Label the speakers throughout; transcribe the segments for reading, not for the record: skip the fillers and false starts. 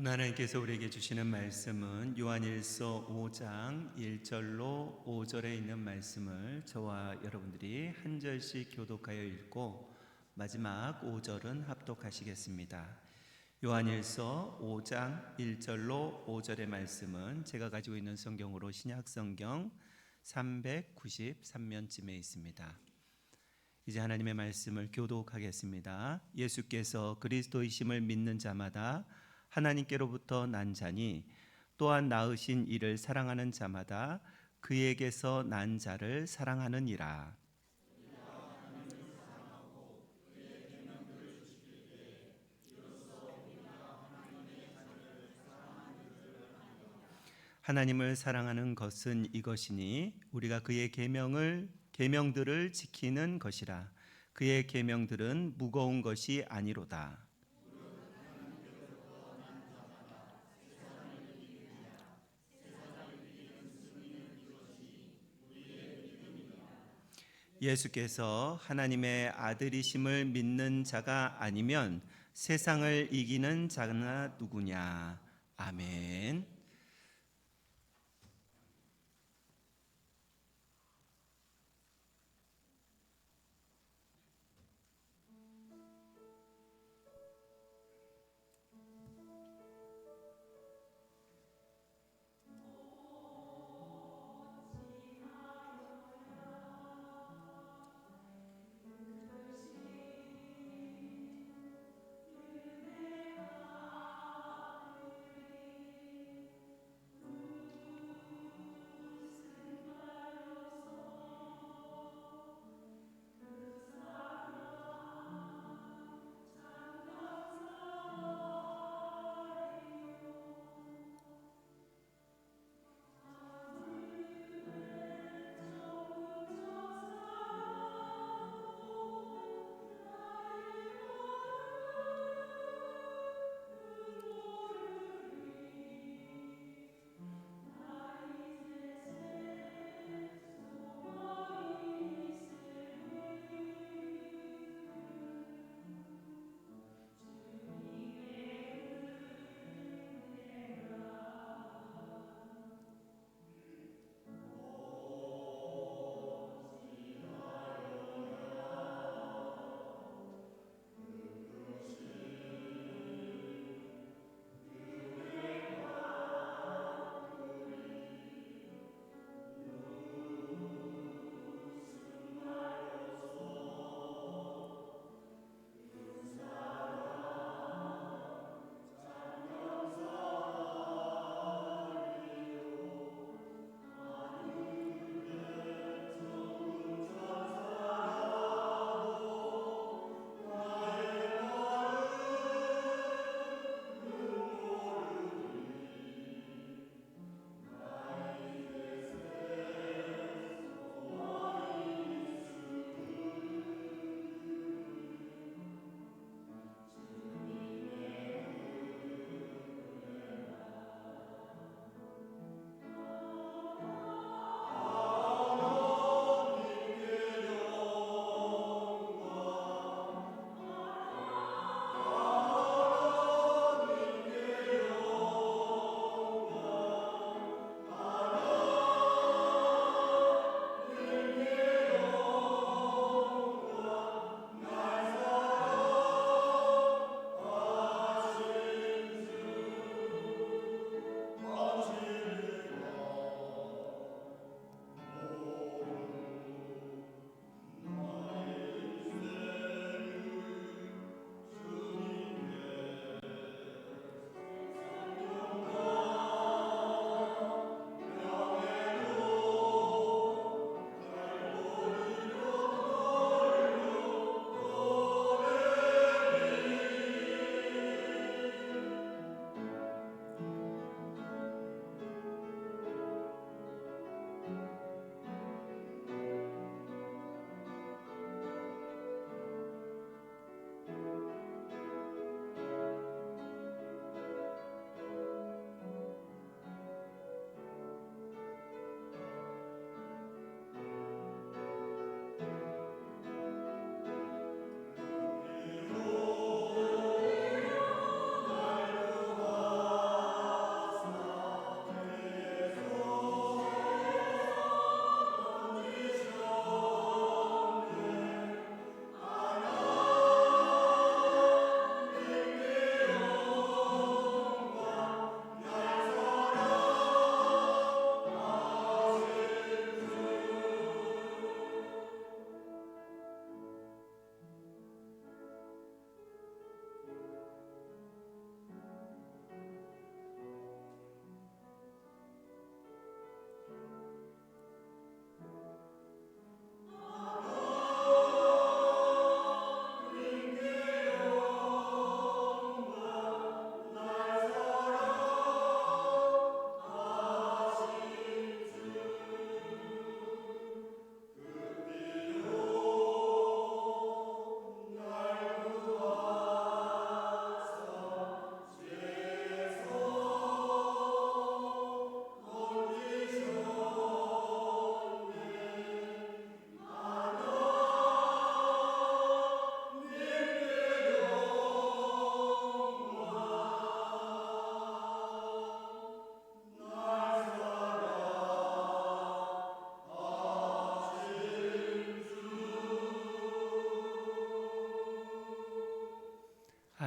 Speaker 1: 오늘 하나님께서 우리에게 주시는 말씀은 요한일서 5장 1절로 5절에 있는 말씀을 저와 여러분들이 한 절씩 교독하여 읽고 마지막 5절은 합독하시겠습니다. 요한일서 5장 1절로 5절의 말씀은 제가 가지고 있는 성경으로 신약성경 393면쯤에 있습니다. 이제 하나님의 말씀을 교독하겠습니다. 예수께서 그리스도이심을 믿는 자마다 하나님께로부터 난 자니 또한 낳으신 이를 사랑하는 자마다 그에게서 난 자를 사랑하느니라. 하나님을 사랑하는 것은 이것이니 우리가 그의 계명들을 지키는 것이라. 그의 계명들은 무거운 것이 아니로다. 예수께서 하나님의 아들이심을 믿는 자가 아니면 세상을 이기는 자가 누구냐? 아멘.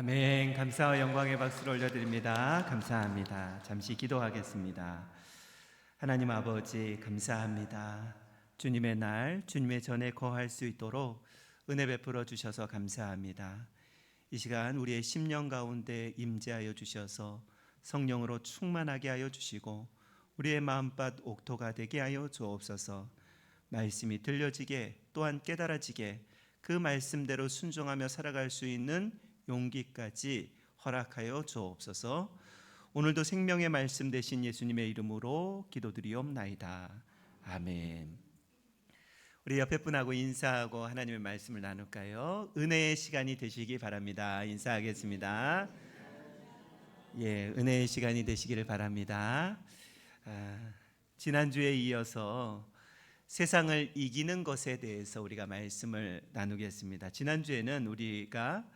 Speaker 1: 아멘. 감사와 영광의 박수를 올려드립니다. 감사합니다. 잠시 기도하겠습니다. 하나님 아버지 감사합니다. 주님의 날, 주님의 전에 거할 수 있도록 은혜 베풀어 주셔서 감사합니다. 이 시간 우리의 심령 가운데 임재하여 주셔서 성령으로 충만하게 하여 주시고 우리의 마음밭 옥토가 되게 하여 주옵소서. 말씀이 들려지게 또한 깨달아지게 그 말씀대로 순종하며 살아갈 수 있는 용기까지 허락하여 주옵소서. 오늘도 생명의 말씀 되신 예수님의 이름으로 기도드리옵나이다. 아멘. 우리 옆에 분하고 인사하고 하나님의 말씀을 나눌까요? 은혜의 시간이 되시기 바랍니다. 인사하겠습니다. 예, 은혜의 시간이 되시기를 바랍니다. 지난주에 이어서 세상을 이기는 것에 대해서 우리가 말씀을 나누겠습니다. 지난주에는 우리가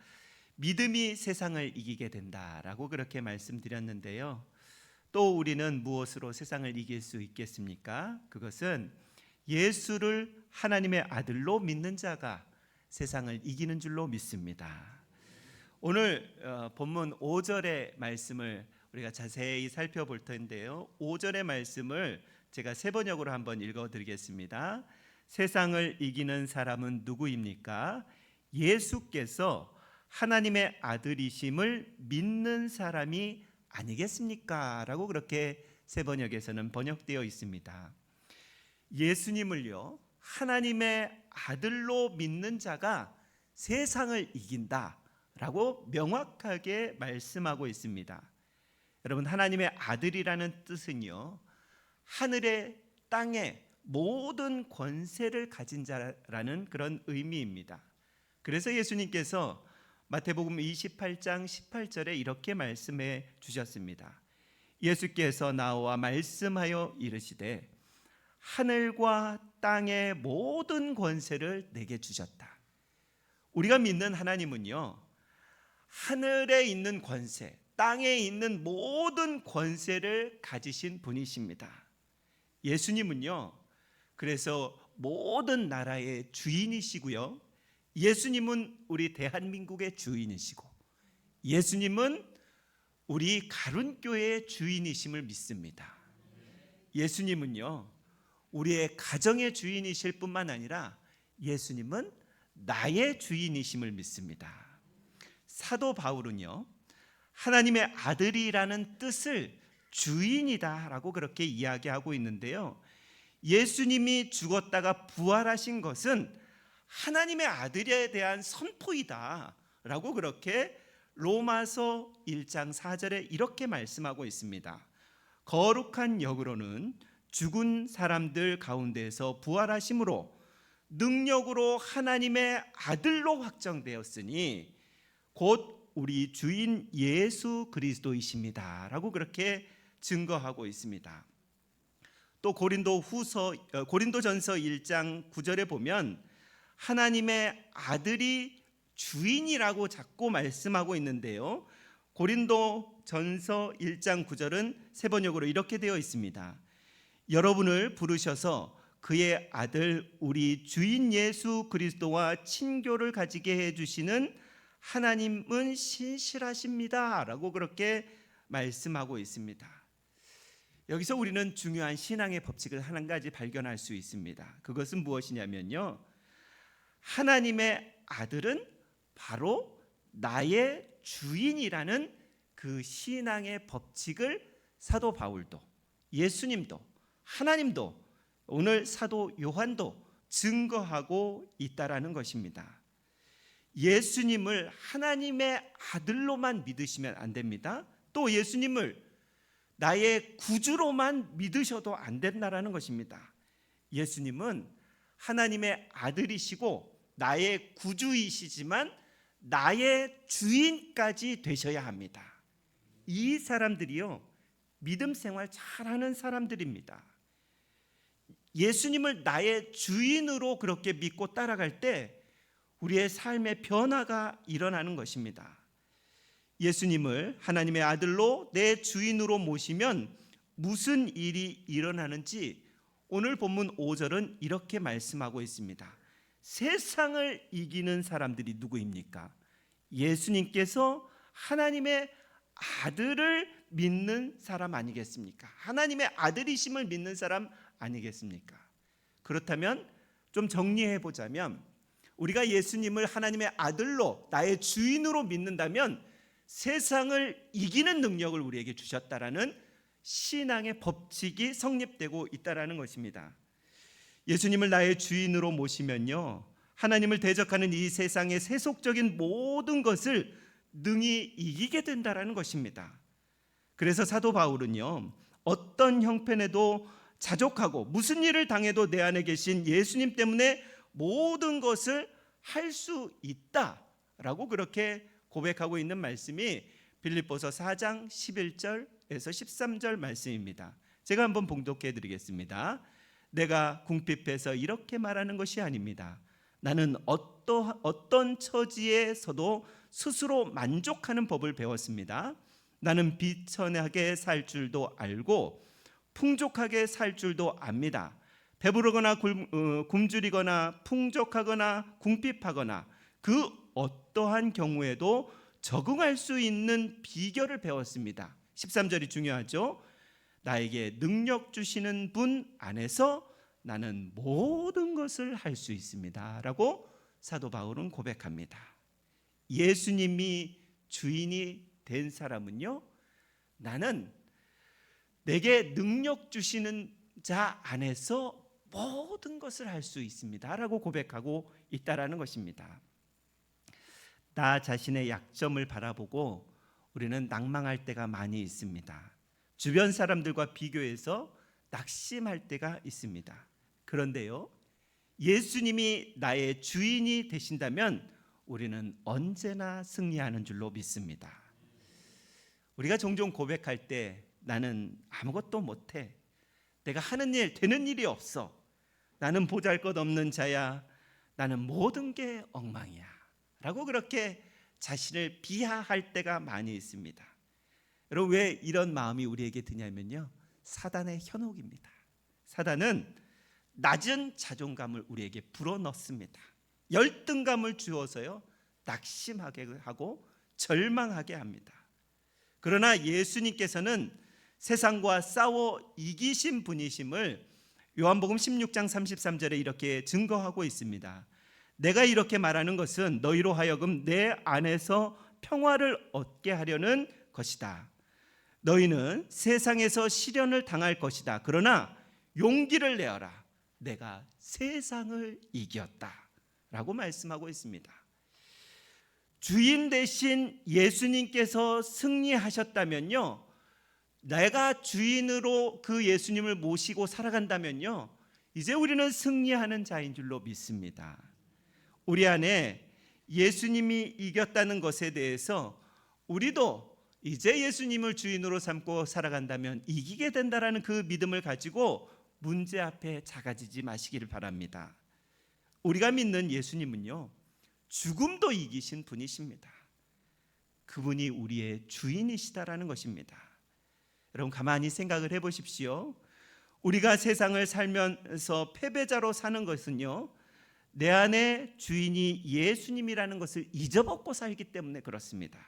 Speaker 1: 믿음이 세상을 이기게 된다라고 그렇게 말씀드렸는데요. 또 우리는 무엇으로 세상을 이길 수 있겠습니까? 그것은 예수를 하나님의 아들로 믿는 자가 세상을 이기는 줄로 믿습니다. 오늘 본문 5절의 말씀을 우리가 자세히 살펴볼 텐데요. 5절의 말씀을 제가 세 번역으로 한번 읽어드리겠습니다. 세상을 이기는 사람은 누구입니까? 예수께서 하나님의 아들이심을 믿는 사람이 아니겠습니까? 라고 그렇게 세 번역에서는 번역되어 있습니다. 예수님을요, 하나님의 아들로 믿는 자가 세상을 이긴다 라고 명확하게 말씀하고 있습니다. 여러분, 하나님의 아들이라는 뜻은요, 하늘의 땅에 모든 권세를 가진 자라는 그런 의미입니다. 그래서 예수님께서 마태복음 28장 18절에 이렇게 말씀해 주셨습니다. 예수께서 나와 말씀하여 이르시되 하늘과 땅의 모든 권세를 내게 주셨다. 우리가 믿는 하나님은요, 하늘에 있는 권세, 땅에 있는 모든 권세를 가지신 분이십니다. 예수님은요, 그래서 모든 나라의 주인이시고요, 예수님은 우리 대한민국의 주인이시고 예수님은 우리 가론교회의 주인이심을 믿습니다. 예수님은요, 우리의 가정의 주인이실 뿐만 아니라 예수님은 나의 주인이심을 믿습니다. 사도 바울은요, 하나님의 아들이라는 뜻을 주인이다라고 그렇게 이야기하고 있는데요, 예수님이 죽었다가 부활하신 것은 하나님의 아들에 대한 선포이다 라고 그렇게 로마서 1장 4절에 이렇게 말씀하고 있습니다. 거룩한 역으로는 죽은 사람들 가운데서 부활하심으로 능력으로 하나님의 아들로 확정되었으니 곧 우리 주인 예수 그리스도이십니다 라고 그렇게 증거하고 있습니다. 또 고린도전서 1장 9절에 보면 하나님의 아들이 주인이라고 자꾸 말씀하고 있는데요, 고린도전서 1장 9절은 세 번역으로 이렇게 되어 있습니다. 여러분을 부르셔서 그의 아들 우리 주인 예수 그리스도와 친교를 가지게 해주시는 하나님은 신실하십니다 라고 그렇게 말씀하고 있습니다. 여기서 우리는 중요한 신앙의 법칙을 한 가지 발견할 수 있습니다. 그것은 무엇이냐면요, 하나님의 아들은 바로 나의 주인이라는 그 신앙의 법칙을 사도 바울도, 예수님도, 하나님도, 오늘 사도 요한도 증거하고 있다라는 것입니다. 예수님을 하나님의 아들로만 믿으시면 안 됩니다. 또 예수님을 나의 구주로만 믿으셔도 안 된다라는 것입니다. 예수님은 하나님의 아들이시고 나의 구주이시지만 나의 주인까지 되셔야 합니다. 이 사람들이요, 믿음 생활 잘하는 사람들입니다. 예수님을 나의 주인으로 그렇게 믿고 따라갈 때 우리의 삶의 변화가 일어나는 것입니다. 예수님을 하나님의 아들로 내 주인으로 모시면 무슨 일이 일어나는지 오늘 본문 5절은 이렇게 말씀하고 있습니다. 세상을 이기는 사람들이 누구입니까? 예수님께서 하나님의 아들을 믿는 사람 아니겠습니까? 하나님의 아들이심을 믿는 사람 아니겠습니까? 그렇다면 좀 정리해 보자면, 우리가 예수님을 하나님의 아들로 나의 주인으로 믿는다면 세상을 이기는 능력을 우리에게 주셨다라는 신앙의 법칙이 성립되고 있다라는 것입니다. 예수님을 나의 주인으로 모시면요, 하나님을 대적하는 이 세상의 세속적인 모든 것을 능히 이기게 된다라는 것입니다. 그래서 사도 바울은요, 어떤 형편에도 자족하고 무슨 일을 당해도 내 안에 계신 예수님 때문에 모든 것을 할 수 있다라고 그렇게 고백하고 있는 말씀이 빌립보서 4장 11절에서 13절 말씀입니다. 제가 한번 봉독해 드리겠습니다. 내가 궁핍해서 이렇게 말하는 것이 아닙니다. 나는 어떤 처지에서도 스스로 만족하는 법을 배웠습니다. 나는 비천하게 살 줄도 알고 풍족하게 살 줄도 압니다. 배부르거나 굶주리거나 풍족하거나 궁핍하거나 그 어떠한 경우에도 적응할 수 있는 비결을 배웠습니다. 13절이 중요하죠. 나에게 능력 주시는 분 안에서 나는 모든 것을 할 수 있습니다 라고 사도 바울은 고백합니다. 예수님이 주인이 된 사람은요, 나는 내게 능력 주시는 자 안에서 모든 것을 할 수 있습니다 라고 고백하고 있다라는 것입니다. 나 자신의 약점을 바라보고 우리는 낭망할 때가 많이 있습니다. 주변 사람들과 비교해서 낙심할 때가 있습니다. 그런데요, 예수님이 나의 주인이 되신다면 우리는 언제나 승리하는 줄로 믿습니다. 우리가 종종 고백할 때 나는 아무것도 못해, 내가 하는 일 되는 일이 없어, 나는 보잘것없는 자야, 나는 모든 게 엉망이야 라고 그렇게 자신을 비하할 때가 많이 있습니다. 여러분, 왜 이런 마음이 우리에게 드냐면요, 사단의 현혹입니다. 사단은 낮은 자존감을 우리에게 불어넣습니다. 열등감을 주어서요, 낙심하게 하고 절망하게 합니다. 그러나 예수님께서는 세상과 싸워 이기신 분이심을 요한복음 16장 33절에 이렇게 증거하고 있습니다. 내가 이렇게 말하는 것은 너희로 하여금 내 안에서 평화를 얻게 하려는 것이다. 너희는 세상에서 시련을 당할 것이다. 그러나 용기를 내어라. 내가 세상을 이겼다 라고 말씀하고 있습니다. 주인 대신 예수님께서 승리하셨다면요, 내가 주인으로 그 예수님을 모시고 살아간다면요, 이제 우리는 승리하는 자인 줄로 믿습니다. 우리 안에 예수님이 이겼다는 것에 대해서 우리도 이제 예수님을 주인으로 삼고 살아간다면 이기게 된다라는 그 믿음을 가지고 문제 앞에 작아지지 마시기를 바랍니다. 우리가 믿는 예수님은요, 죽음도 이기신 분이십니다. 그분이 우리의 주인이시다라는 것입니다. 여러분, 가만히 생각을 해보십시오. 우리가 세상을 살면서 패배자로 사는 것은요, 내 안에 주인이 예수님이라는 것을 잊어먹고 살기 때문에 그렇습니다.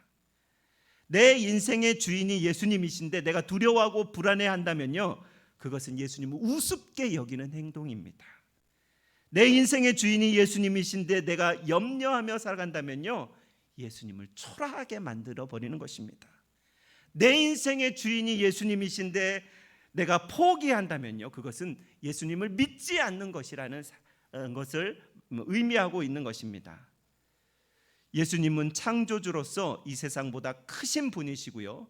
Speaker 1: 내 인생의 주인이 예수님이신데 내가 두려워하고 불안해한다면요, 그것은 예수님을 우습게 여기는 행동입니다. 내 인생의 주인이 예수님이신데 내가 염려하며 살아간다면요, 예수님을 초라하게 만들어 버리는 것입니다. 내 인생의 주인이 예수님이신데 내가 포기한다면요, 그것은 예수님을 믿지 않는 것이라는 것을 의미하고 있는 것입니다. 예수님은 창조주로서 이 세상보다 크신 분이시고요,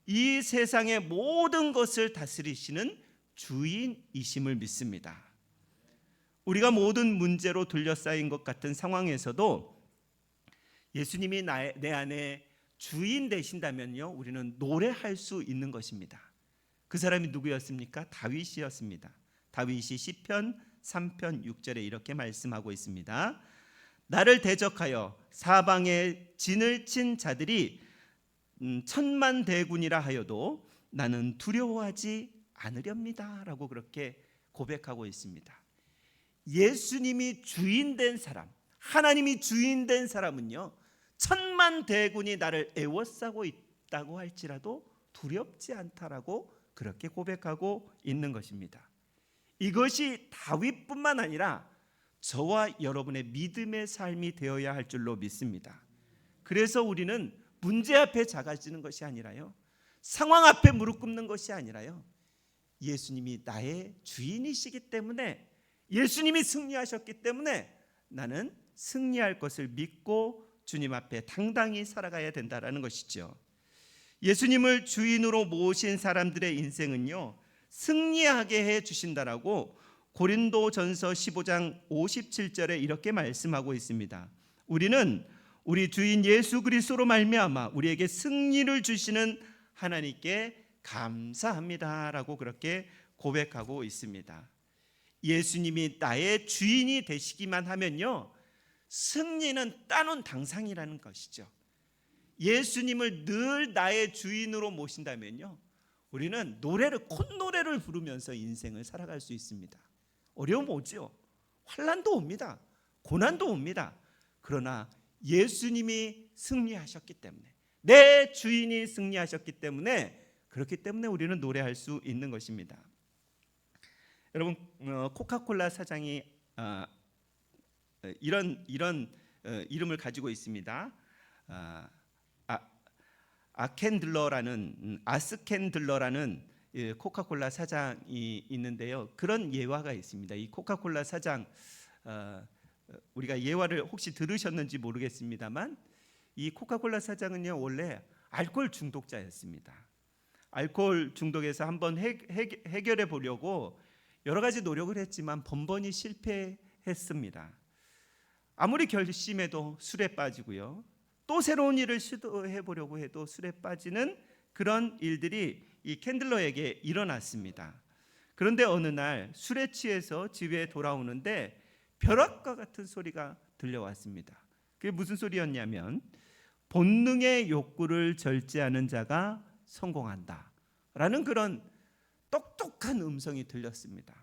Speaker 1: 이 세상의 모든 것을 다스리시는 주인이심을 믿습니다. 우리가 모든 문제로 둘러싸인 것 같은 상황에서도 예수님이 내 안에 주인 되신다면요, 우리는 노래할 수 있는 것입니다. 그 사람이 누구였습니까? 다윗이었습니다. 다윗이 시편 3편 6절에 이렇게 말씀하고 있습니다. 나를 대적하여 사방에 진을 친 자들이 천만대군이라 하여도 나는 두려워하지 않으렵니다 라고 그렇게 고백하고 있습니다. 예수님이 주인된 사람, 하나님이 주인된 사람은요, 천만 대군이 나를 에워싸고 있다고 할지라도 두렵지 않다라고 그렇게 고백하고 있는 것입니다. 이것이 다윗뿐만 아니라 저와 여러분의 믿음의 삶이 되어야 할 줄로 믿습니다. 그래서 우리는 문제 앞에 작아지는 것이 아니라요, 상황 앞에 무릎 꿇는 것이 아니라요, 예수님이 나의 주인이시기 때문에, 예수님이 승리하셨기 때문에 나는 승리할 것을 믿고 주님 앞에 당당히 살아가야 된다라는 것이죠. 예수님을 주인으로 모신 사람들의 인생은요, 승리하게 해 주신다라고 고린도전서 15장 57절에 이렇게 말씀하고 있습니다. 우리는 우리 주인 예수 그리스도로 말미암아 우리에게 승리를 주시는 하나님께 감사합니다라고 그렇게 고백하고 있습니다. 예수님이 나의 주인이 되시기만 하면요, 승리는 따놓은 당상이라는 것이죠. 예수님을 늘 나의 주인으로 모신다면요, 우리는 콧노래를 부르면서 인생을 살아갈 수 있습니다. 어려움 오죠. 환난도 옵니다. 고난도 옵니다. 그러나 예수님이 승리하셨기 때문에, 내 주인이 승리하셨기 때문에, 그렇기 때문에 우리는 노래할 수 있는 것입니다. 여러분, 코카콜라 사장이 이런 이름을 가지고 있습니다. 아스캔들러라는 코카콜라 사장이 있는데요, 그런 예화가 있습니다. 이 코카콜라 사장, 우리가 예화를 혹시 들으셨는지 모르겠습니다만, 이 코카콜라 사장은요, 원래 알코올 중독자였습니다. 알코올 중독에서 한번 해결해 보려고 여러 가지 노력을 했지만 번번이 실패했습니다. 아무리 결심해도 술에 빠지고요, 또 새로운 일을 시도해 보려고 해도 술에 빠지는 그런 일들이 이 캔들러에게 일어났습니다. 그런데 어느 날 술에 취해서 집에 돌아오는데 벼락과 같은 소리가 들려왔습니다. 그게 무슨 소리였냐면, 본능의 욕구를 절제하는 자가 성공한다 라는 그런 똑똑한 음성이 들렸습니다.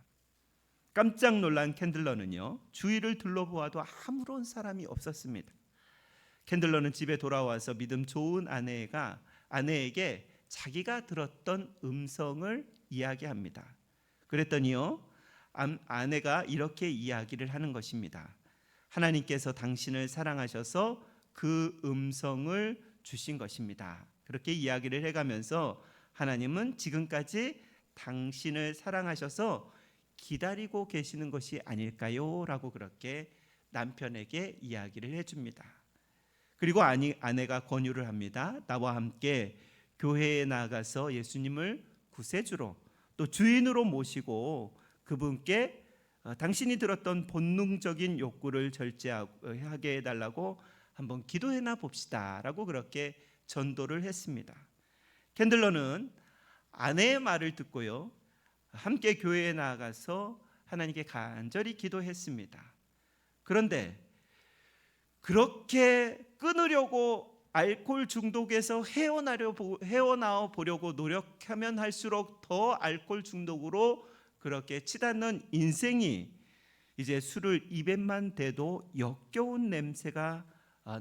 Speaker 1: 깜짝 놀란 캔들러는요, 주위를 둘러보아도 아무런 사람이 없었습니다. 캔들러는 집에 돌아와서 믿음 좋은 아내에게 자기가 들었던 음성을 이야기합니다. 그랬더니요, 아내가 이렇게 이야기를 하는 것입니다. 하나님께서 당신을 사랑하셔서 그 음성을 주신 것입니다. 그렇게 이야기를 해가면서, 하나님은 지금까지 당신을 사랑하셔서 기다리고 계시는 것이 아닐까요? 라고 그렇게 남편에게 이야기를 해줍니다. 그리고 아내가 권유를 합니다. 나와 함께 교회에 나가서 예수님을 구세주로 또 주인으로 모시고 그분께 당신이 들었던 본능적인 욕구를 절제하게 해달라고 한번 기도해나 봅시다 라고 그렇게 전도를 했습니다. 캔들러는 아내의 말을 듣고요, 함께 교회에 나가서 하나님께 간절히 기도했습니다. 그런데 그렇게 끊으려고, 알코올 중독에서 헤어나와 보려고 노력하면 할수록 더 알코올 중독으로 그렇게 치닫는 인생이 이제 술을 입에만 대도 역겨운 냄새가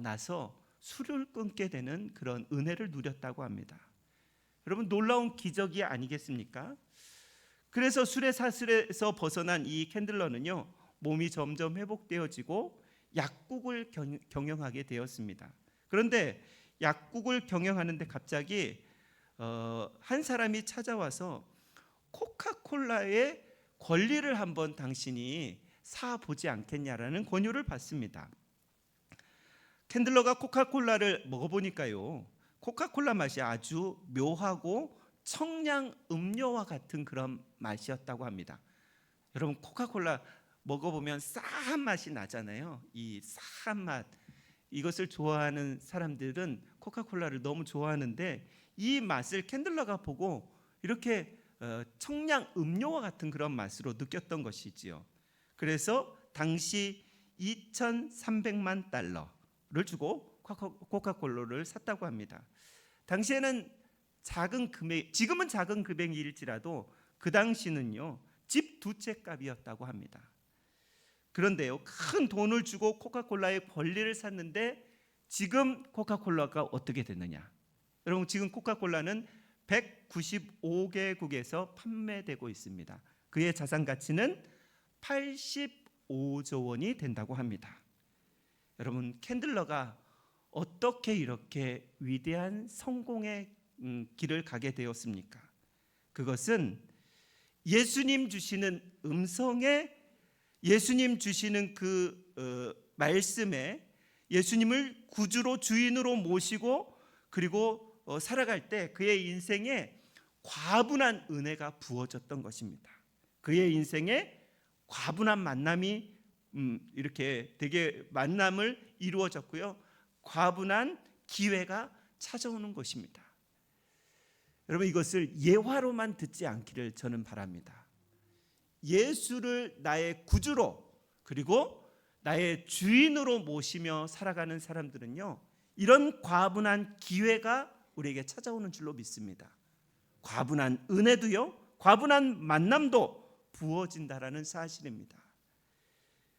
Speaker 1: 나서 술을 끊게 되는 그런 은혜를 누렸다고 합니다. 여러분, 놀라운 기적이 아니겠습니까? 그래서 술의 사슬에서 벗어난 이 캔들러는요, 몸이 점점 회복되어지고 약국을 경영하게 되었습니다. 그런데 약국을 경영하는데 갑자기 한 사람이 찾아와서 코카콜라의 권리를 한번 당신이 사보지 않겠냐라는 권유를 받습니다. 캔들러가 코카콜라를 먹어보니까요, 코카콜라 맛이 아주 묘하고 청량 음료와 같은 그런 맛이었다고 합니다. 여러분, 코카콜라 먹어보면 싸한 맛이 나잖아요. 이 싸한 맛, 이것을 좋아하는 사람들은 코카콜라를 너무 좋아하는데, 이 맛을 캔들러가 보고 이렇게 청량 음료와 같은 그런 맛으로 느꼈던 것이지요. 그래서 당시 2,300만 달러를 주고 코카콜라를 샀다고 합니다. 당시에는 작은 금액, 지금은 작은 금액일지라도 그 당시는요, 집 두 채 값이었다고 합니다. 그런데요, 큰 돈을 주고 코카콜라의 권리를 샀는데 지금 코카콜라가 어떻게 됐느냐? 여러분, 지금 코카콜라는 195개국에서 판매되고 있습니다. 그의 자산 가치는 85조 원이 된다고 합니다. 여러분, 캔들러가 어떻게 이렇게 위대한 성공의 길을 가게 되었습니까? 그것은 예수님 주시는 음성에, 예수님 주시는 그 말씀에 예수님을 구주로 주인으로 모시고 그리고 살아갈 때 그의 인생에 과분한 은혜가 부어졌던 것입니다. 그의 인생에 과분한 만남이 이렇게 되게 만남을 이루어졌고요. 과분한 기회가 찾아오는 것입니다. 여러분, 이것을 예화로만 듣지 않기를 저는 바랍니다. 예수를 나의 구주로 그리고 나의 주인으로 모시며 살아가는 사람들은요, 이런 과분한 기회가 우리에게 찾아오는 줄로 믿습니다. 과분한 은혜도요, 과분한 만남도 부어진다라는 사실입니다.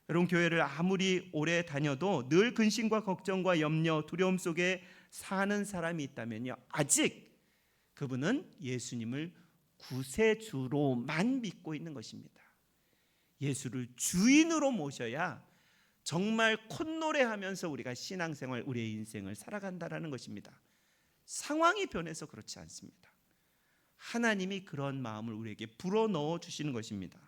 Speaker 1: 여러분, 교회를 아무리 오래 다녀도 늘 근심과 걱정과 염려, 두려움 속에 사는 사람이 있다면요, 아직 그분은 예수님을 구세주로만 믿고 있는 것입니다. 예수를 주인으로 모셔야 정말 콧노래하면서 우리가 신앙생활, 우리의 인생을 살아간다라는 것입니다. 상황이 변해서 그렇지 않습니다. 하나님이 그런 마음을 우리에게 불어넣어 주시는 것입니다.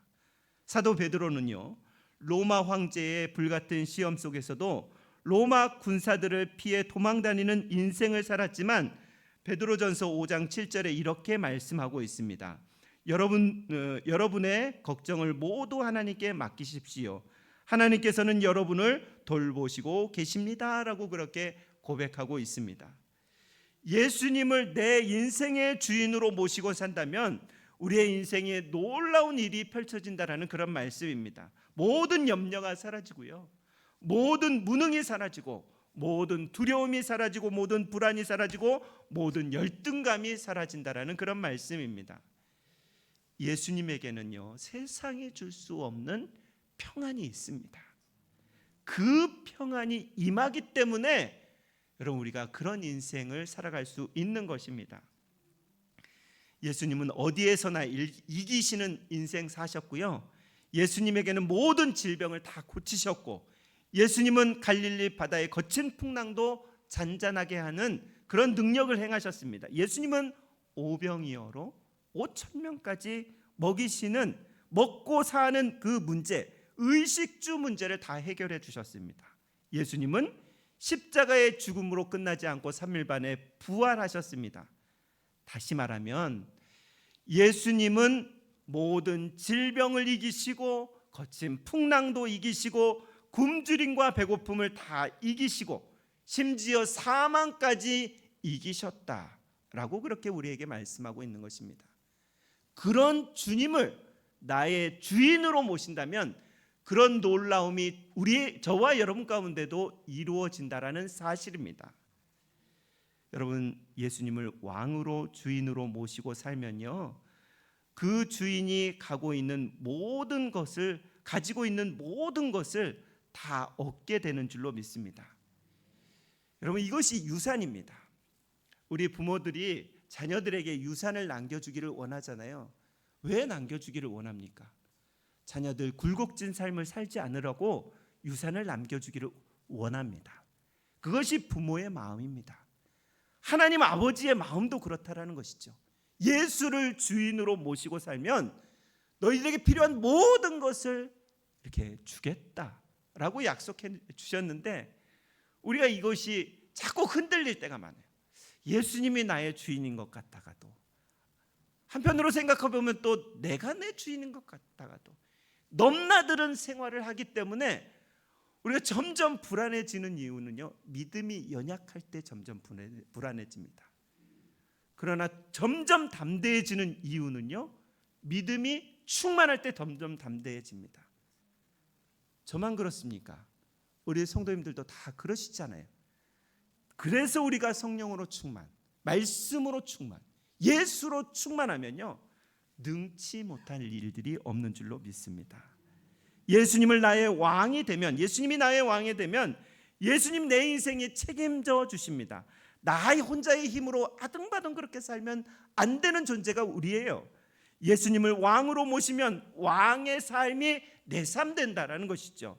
Speaker 1: 사도 베드로는요, 로마 황제의 불같은 시험 속에서도 로마 군사들을 피해 도망다니는 인생을 살았지만 베드로전서 5장 7절에 이렇게 말씀하고 있습니다. 여러분의 걱정을 모두 하나님께 맡기십시오. 하나님께서는 여러분을 돌보시고 계십니다라고 그렇게 고백하고 있습니다. 예수님을 내 인생의 주인으로 모시고 산다면 우리의 인생에 놀라운 일이 펼쳐진다라는 그런 말씀입니다. 모든 염려가 사라지고요, 모든 무능이 사라지고, 모든 두려움이 사라지고, 모든 불안이 사라지고, 모든 열등감이 사라진다라는 그런 말씀입니다. 예수님에게는요, 세상이 줄 수 없는 평안이 있습니다. 그 평안이 임하기 때문에 여러분, 우리가 그런 인생을 살아갈 수 있는 것입니다. 예수님은 어디에서나 이기시는 인생 사셨고요, 예수님에게는 모든 질병을 다 고치셨고, 예수님은 갈릴리 바다의 거친 풍랑도 잔잔하게 하는 그런 능력을 행하셨습니다. 예수님은 오병이어로 5,000명까지 먹이시는, 먹고 사는 그 문제, 의식주 문제를 다 해결해 주셨습니다. 예수님은 십자가의 죽음으로 끝나지 않고 3일 만에 부활하셨습니다. 다시 말하면 예수님은 모든 질병을 이기시고 거친 풍랑도 이기시고 굶주림과 배고픔을 다 이기시고 심지어 사망까지 이기셨다라고 그렇게 우리에게 말씀하고 있는 것입니다. 그런 주님을 나의 주인으로 모신다면 그런 놀라움이 저와 여러분 가운데도 이루어진다라는 사실입니다. 여러분, 예수님을 왕으로 주인으로 모시고 살면요, 그 주인이 가지고 있는 모든 것을 다 얻게 되는 줄로 믿습니다. 여러분, 이것이 유산입니다. 우리 부모들이 자녀들에게 유산을 남겨주기를 원하잖아요. 왜 남겨주기를 원합니까? 자녀들 굴곡진 삶을 살지 않으라고 유산을 남겨주기를 원합니다. 그것이 부모의 마음입니다. 하나님 아버지의 마음도 그렇다라는 것이죠. 예수를 주인으로 모시고 살면 너희들에게 필요한 모든 것을 이렇게 주겠다라고 약속해 주셨는데, 우리가 이것이 자꾸 흔들릴 때가 많아요. 예수님이 나의 주인인 것 같다가도, 한편으로 생각해 보면 또 내가 내 주인인 것 같다가도, 넘나드는 생활을 하기 때문에 우리가 점점 불안해지는 이유는요, 믿음이 연약할 때 점점 불안해집니다. 그러나 점점 담대해지는 이유는요, 믿음이 충만할 때 점점 담대해집니다. 저만 그렇습니까? 우리 성도님들도 다 그러시잖아요. 그래서 우리가 성령으로 충만, 말씀으로 충만, 예수로 충만하면요, 능치 못할 일들이 없는 줄로 믿습니다. 예수님이 나의 왕이 되면 예수님 내 인생에 책임져 주십니다. 나 혼자의 힘으로 아등바등 그렇게 살면 안 되는 존재가 우리예요. 예수님을 왕으로 모시면 왕의 삶이 내 삶 된다라는 것이죠.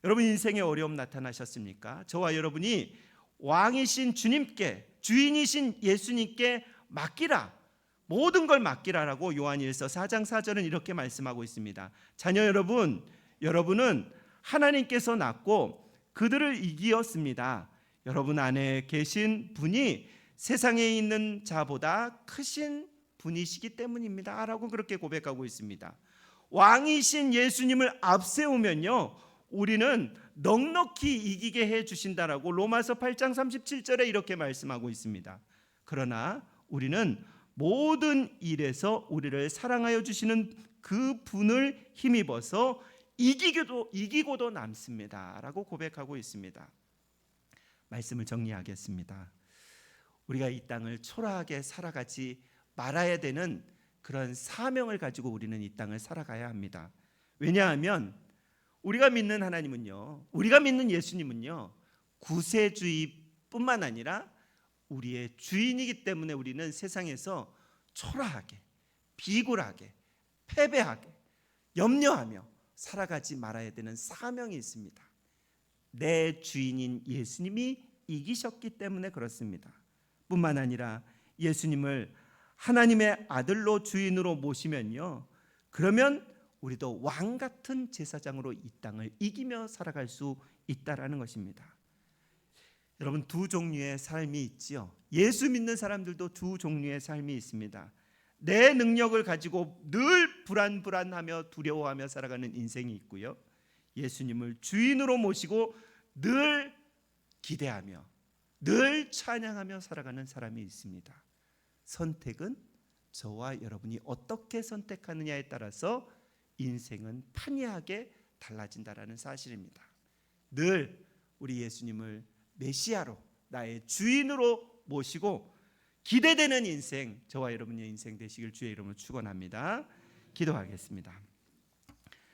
Speaker 1: 여러분 인생에 어려움 나타나셨습니까? 저와 여러분이 왕이신 주님께, 주인이신 예수님께 맡기라, 모든 걸 맡기라라고 요한일서 4장 4절은 이렇게 말씀하고 있습니다. 자녀 여러분, 여러분은 하나님께서 낳고 그들을 이기었습니다. 여러분 안에 계신 분이 세상에 있는 자보다 크신 분이시기 때문입니다 라고 그렇게 고백하고 있습니다. 왕이신 예수님을 앞세우면요, 우리는 넉넉히 이기게 해 주신다라고 로마서 8장 37절에 이렇게 말씀하고 있습니다. 그러나 우리는 모든 일에서 우리를 사랑하여 주시는 그 분을 힘입어서 이기고도 남습니다 라고 고백하고 있습니다. 말씀을 정리하겠습니다. 우리가 이 땅을 초라하게 살아가지 말아야 되는 그런 사명을 가지고 우리는 이 땅을 살아가야 합니다. 왜냐하면 우리가 믿는 하나님은요, 우리가 믿는 예수님은요, 구세주의뿐만 아니라 우리의 주인이기 때문에 우리는 세상에서 초라하게, 비굴하게, 패배하게, 염려하며 살아가지 말아야 되는 사명이 있습니다. 내 주인인 예수님이 이기셨기 때문에 그렇습니다. 뿐만 아니라 예수님을 하나님의 아들로 주인으로 모시면요, 그러면 우리도 왕 같은 제사장으로 이 땅을 이기며 살아갈 수 있다라는 것입니다. 여러분 두 종류의 삶이 있지요. 예수 믿는 사람들도 두 종류의 삶이 있습니다. 내 능력을 가지고 늘 불안하며 두려워하며 살아가는 인생이 있고요, 예수님을 주인으로 모시고 늘 기대하며 늘 찬양하며 살아가는 사람이 있습니다. 선택은 저와 여러분이 어떻게 선택하느냐에 따라서 인생은 판이하게 달라진다라는 사실입니다. 늘 우리 예수님을 메시아로, 나의 주인으로 모시고 기대되는 인생, 저와 여러분의 인생 되시길 주의 이름으로 축원합니다. 기도하겠습니다.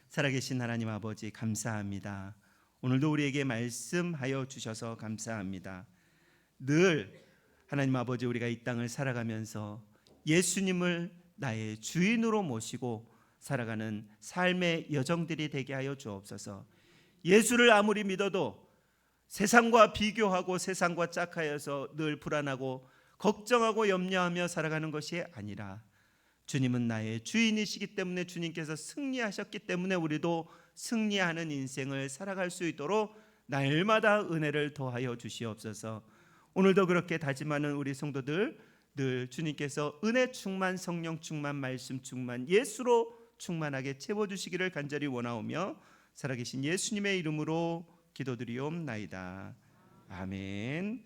Speaker 1: 살아계신 하나님 아버지 감사합니다. 오늘도 우리에게 말씀하여 주셔서 감사합니다. 늘 하나님 아버지, 우리가 이 땅을 살아가면서 예수님을 나의 주인으로 모시고 살아가는 삶의 여정들이 되게 하여 주옵소서. 예수를 아무리 믿어도 세상과 비교하고 세상과 짝하여서 늘 불안하고 걱정하고 염려하며 살아가는 것이 아니라 주님은 나의 주인이시기 때문에, 주님께서 승리하셨기 때문에 우리도 승리하는 인생을 살아갈 수 있도록 날마다 은혜를 더하여 주시옵소서. 오늘도 그렇게 다짐하는 우리 성도들, 늘 주님께서 은혜 충만, 성령 충만, 말씀 충만, 예수로 충만하게 채워주시기를 간절히 원하오며 살아계신 예수님의 이름으로 기도드리옵나이다. 아멘.